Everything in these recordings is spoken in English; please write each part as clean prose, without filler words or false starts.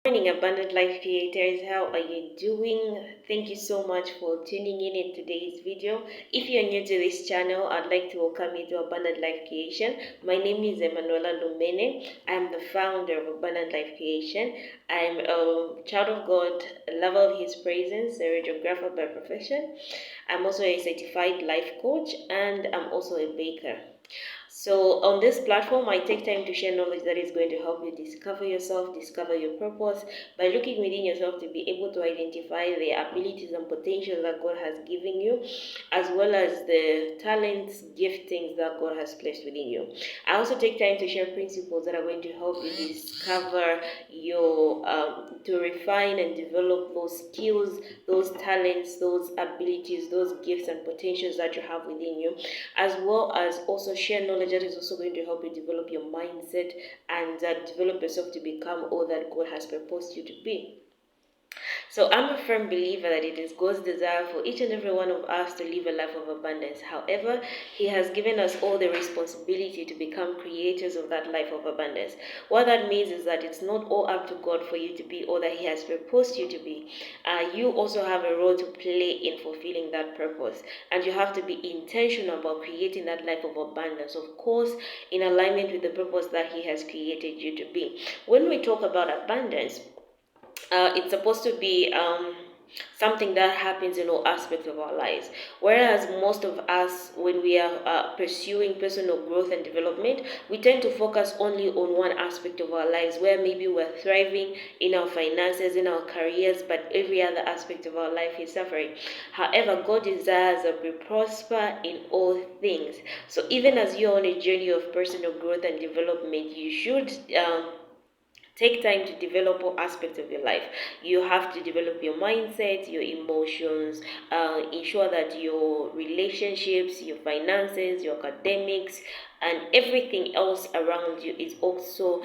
Morning, Abundant Life Creators. How are you doing? Thank you so much for tuning in today's video. If you're new to this channel, I'd like to welcome you to Abundant Life Creation. My name is Emanuela Lumene. I'm the founder of Abundant Life Creation. I'm a child of God, a lover of His presence, a radiographer by profession. I'm also a certified life coach, and I'm also a baker. So on this platform, I take time to share knowledge that is going to help you discover yourself, discover your purpose by looking within yourself to be able to identify the abilities and potentials that God has given you, as well as the talents, giftings that God has placed within you. I also take time to share principles that are going to help you discover your, to refine and develop those skills, those talents, those abilities, those gifts and potentials that you have within you, as well as also share knowledge that is also going to help you develop your mindset and develop yourself to become all that God has proposed you to be. So I'm a firm believer that it is God's desire for each and every one of us to live a life of abundance. However, He has given us all the responsibility to become creators of that life of abundance. What that means is that it's not all up to God for you to be all that He has proposed you to be. You also have a role to play in fulfilling that purpose. And you have to be intentional about creating that life of abundance, of course, in alignment with the purpose that He has created you to be. When we talk about abundance, it's supposed to be something that happens in all aspects of our lives. Whereas most of us, when we are pursuing personal growth and development, we tend to focus only on one aspect of our lives, where maybe we're thriving in our finances, in our careers, but every other aspect of our life is suffering. However, God desires that we prosper in all things. So even as you're on a journey of personal growth and development, you should take time to develop all aspects of your life. You have to develop your mindset, your emotions, ensure that your relationships, your finances, your academics, and everything else around you is also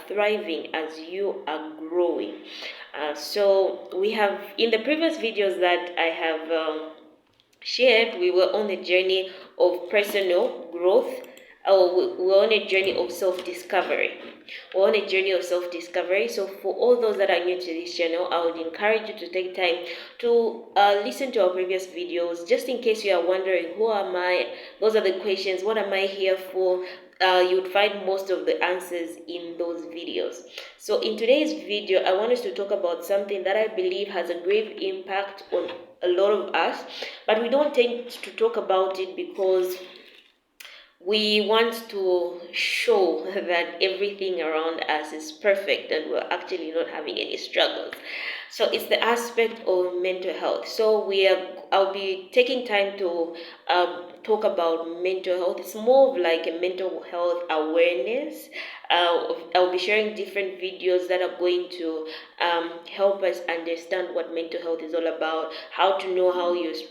thriving as you are growing. So we have, in the previous videos that I have shared, we were on the journey of personal growth. We're on a journey of self-discovery. We're on a journey of self-discovery. So for all those that are new to this channel, I would encourage you to take time to listen to our previous videos, just in case you are wondering, who am I? Those are the questions. What am I here for? You would find most of the answers in those videos. So in today's video, I want us to talk about something that I believe has a grave impact on a lot of us, but we don't tend to talk about it because we want to show that everything around us is perfect and we're actually not having any struggles. So it's the aspect of mental health. So I'll be taking time to talk about mental health. It's more of like a mental health awareness. I'll be sharing different videos that are going to help us understand what mental health is all about, how to know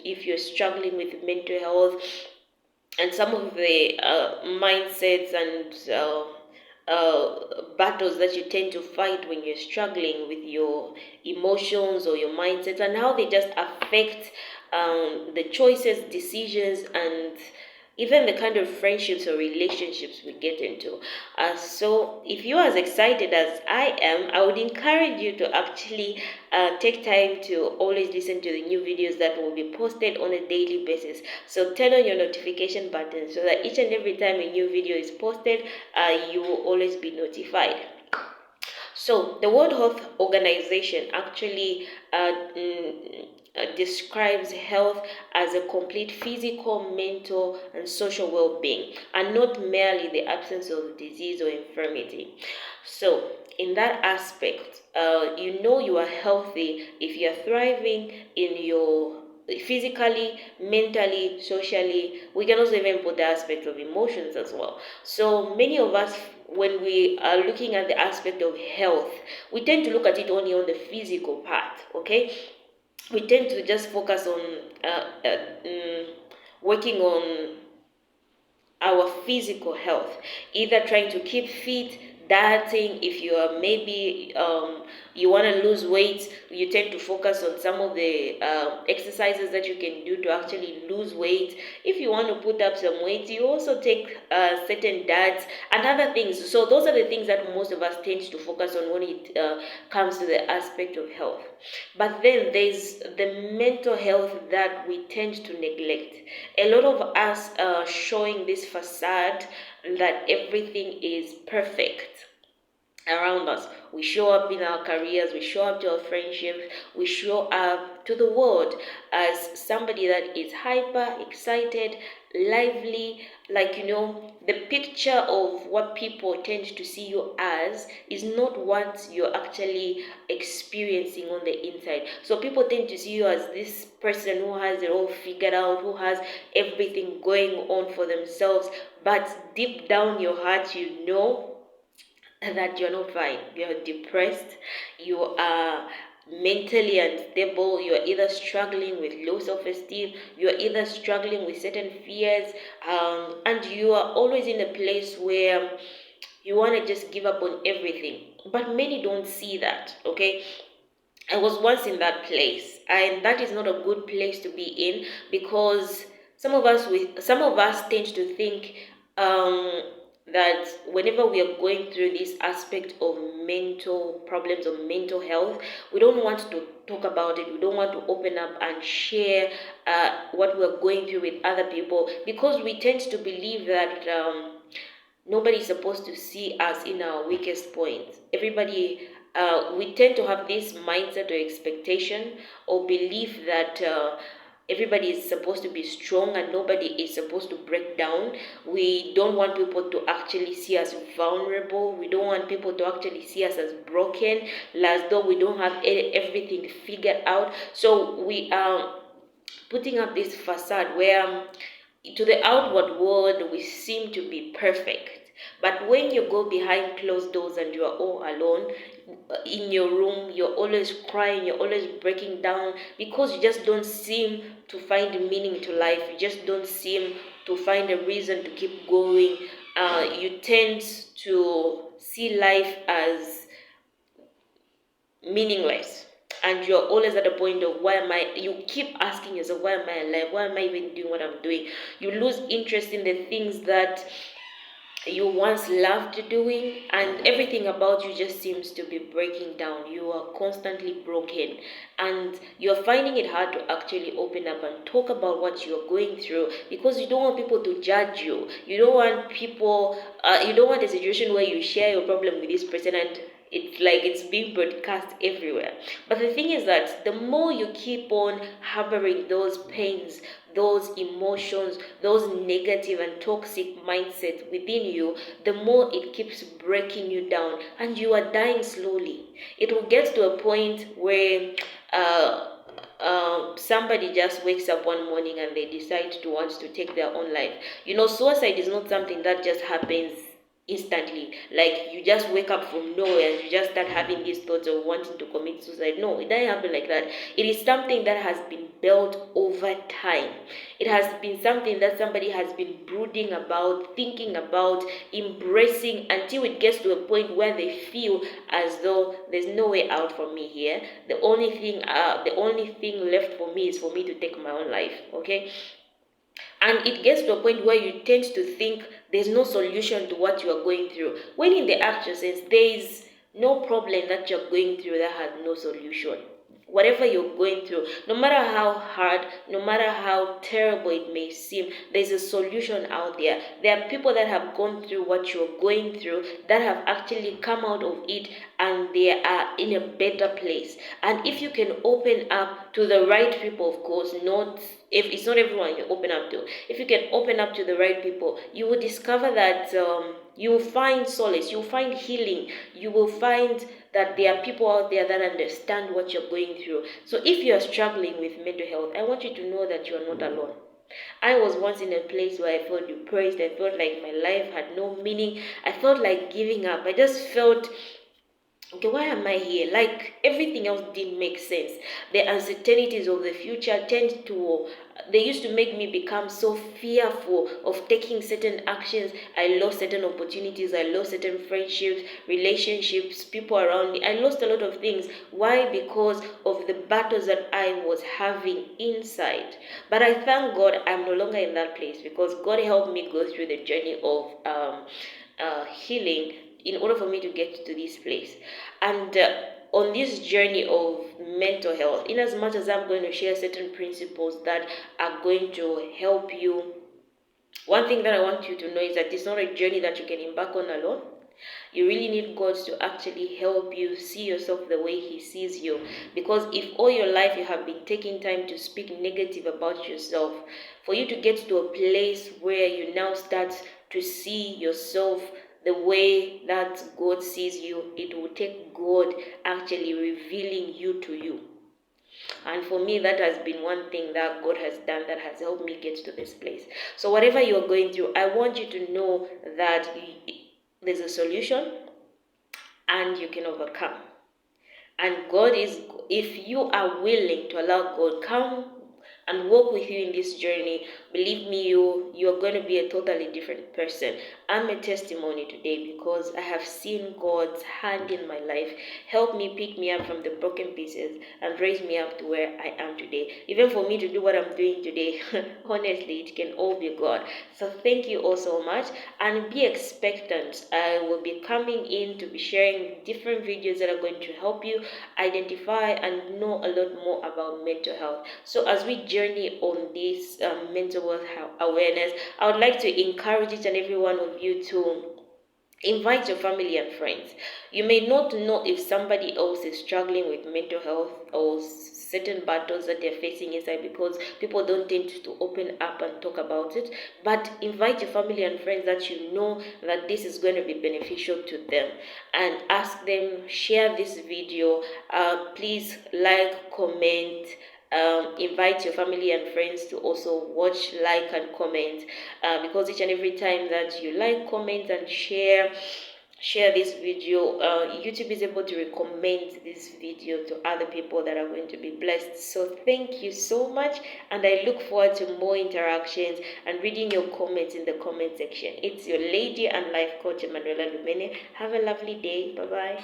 if you're struggling with mental health, and some of the mindsets and battles that you tend to fight when you're struggling with your emotions or your mindsets, and how they just affect the choices, decisions, and even the kind of friendships or relationships we get into. So if you're as excited as I am, I would encourage you to actually take time to always listen to the new videos that will be posted on a daily basis. So turn on your notification button so that each and every time a new video is posted, you will always be notified. So the World Health Organization actually describes health as a complete physical, mental, and social well-being, and not merely the absence of disease or infirmity. So in that aspect, you know you are healthy if you are thriving in your physically, mentally, socially. We can also even put the aspect of emotions as well. So many of us, when we are looking at the aspect of health, we tend to look at it only on the physical part, okay? We tend to just focus on working on our physical health, either trying to keep fit, dieting, if you are maybe you want to lose weight, you tend to focus on some of the exercises that you can do to actually lose weight. If you want to put up some weight, you also take certain diets and other things. So those are the things that most of us tend to focus on when it comes to the aspect of health. But then there's the mental health that we tend to neglect. A lot of us are showing this facade that everything is perfect around us. We show up in our careers, we show up to our friendships, we show up to the world as somebody that is hyper excited, lively. Like, the picture of what people tend to see you as is not what you're actually experiencing on the inside. So people tend to see you as this person who has it all figured out, who has everything going on for themselves, but deep down your heart, that you're not fine. You're depressed, you are mentally unstable, you're either struggling with low self-esteem, you're either struggling with certain fears, and you are always in a place where you want to just give up on everything. But many don't see that. Okay, I was once in that place, and that is not a good place to be in, because some of us tend to think um, that whenever we are going through this aspect of mental problems or mental health, we don't want to talk about it. We don't want to open up and share what we're going through with other people, because we tend to believe that nobody's supposed to see us in our weakest points. We tend to have this mindset or expectation or belief that everybody is supposed to be strong and nobody is supposed to break down. We don't want people to actually see us vulnerable. We don't want people to actually see us as broken, as though we don't have everything figured out. So we are putting up this facade where to the outward world we seem to be perfect, but when you go behind closed doors and you are all alone in your room, you're always crying, you're always breaking down, because you just don't seem to find meaning to life. You just don't seem to find a reason to keep going. You tend to see life as meaningless, and you're always at the point of why am I, you keep asking yourself, why am I alive, why am I even doing what I'm doing? You lose interest in the things that you once loved doing, and everything about you just seems to be breaking down. You are constantly broken, and you're finding it hard to actually open up and talk about what you're going through, because you don't want people to judge you. You don't want you don't want a situation where you share your problem with this person and it's like it's being broadcast everywhere. But the thing is that the more you keep on harboring those pains, those emotions, those negative and toxic mindsets within you, the more it keeps breaking you down, and you are dying slowly. It will get to a point where somebody just wakes up one morning and they decide to want to take their own life. Suicide is not something that just happens instantly, like you just wake up from nowhere and you just start having these thoughts of wanting to commit suicide. No, it doesn't happen like that. It is something that has been built over time. It has been something that somebody has been brooding about, thinking about, embracing, until it gets to a point where they feel as though there's no way out for me here. The only thing left for me is for me to take my own life. Okay, and it gets to a point where you tend to think there's no solution to what you are going through, when in the actual sense there is no problem that you're going through that has no solution. Whatever you're going through, no matter how hard, no matter how terrible it may seem, there's a solution out there. There are people that have gone through what you're going through, that have actually come out of it, and they are in a better place. And if you can open up to the right people, of course, not if it's not everyone you open up to. If you can open up to the right people, you will discover that you will find solace, you will find healing, you will find that there are people out there that understand what you're going through. So if you are struggling with mental health, I want you to know that you are not alone. I was once in a place where I felt depressed. I felt like my life had no meaning. I felt like giving up. I just felt okay, why am I here? Like everything else didn't make sense. The uncertainties of the future tend to, they used to make me become so fearful of taking certain actions. I lost certain opportunities, I lost certain friendships, relationships, people around me. I lost a lot of things. Why? Because of the battles that I was having inside. But I thank God I'm no longer in that place, because God helped me go through the journey of healing in order for me to get to this place. And on this journey of mental health, in as much as I'm going to share certain principles that are going to help you, one thing that I want you to know is that it's not a journey that you can embark on alone. You really need God to actually help you see yourself the way He sees you. Because if all your life you have been taking time to speak negative about yourself, for you to get to a place where you now start to see yourself the way that God sees you, it will take God actually revealing you to you. And for me, that has been one thing that God has done that has helped me get to this place. So whatever you're going through, I want you to know that there's a solution and you can overcome. And God is, if you are willing to allow God come and walk with you in this journey, believe me, you're going to be a totally different person. I'm a testimony today because I have seen God's hand in my life help me pick me up from the broken pieces and raise me up to where I am today. Even for me to do what I'm doing today, honestly, it can all be God. So thank you all so much, and be expectant. I will be coming in to be sharing different videos that are going to help you identify and know a lot more about mental health. So as we journey on this mental health awareness, I would like to encourage each and every one of you to invite your family and friends. You may not know if somebody else is struggling with mental health or certain battles that they're facing inside, because people don't tend to open up and talk about it. But invite your family and friends that you know that this is going to be beneficial to them, and ask them, share this video. Please like, comment, invite your family and friends to also watch, like, and comment, because each and every time that you like, comment, and share this video, YouTube is able to recommend this video to other people that are going to be blessed. So thank you so much, and I look forward to more interactions and reading your comments in the comment section. It's your lady and life coach, Emanuela Lumene. Have a lovely day. Bye bye.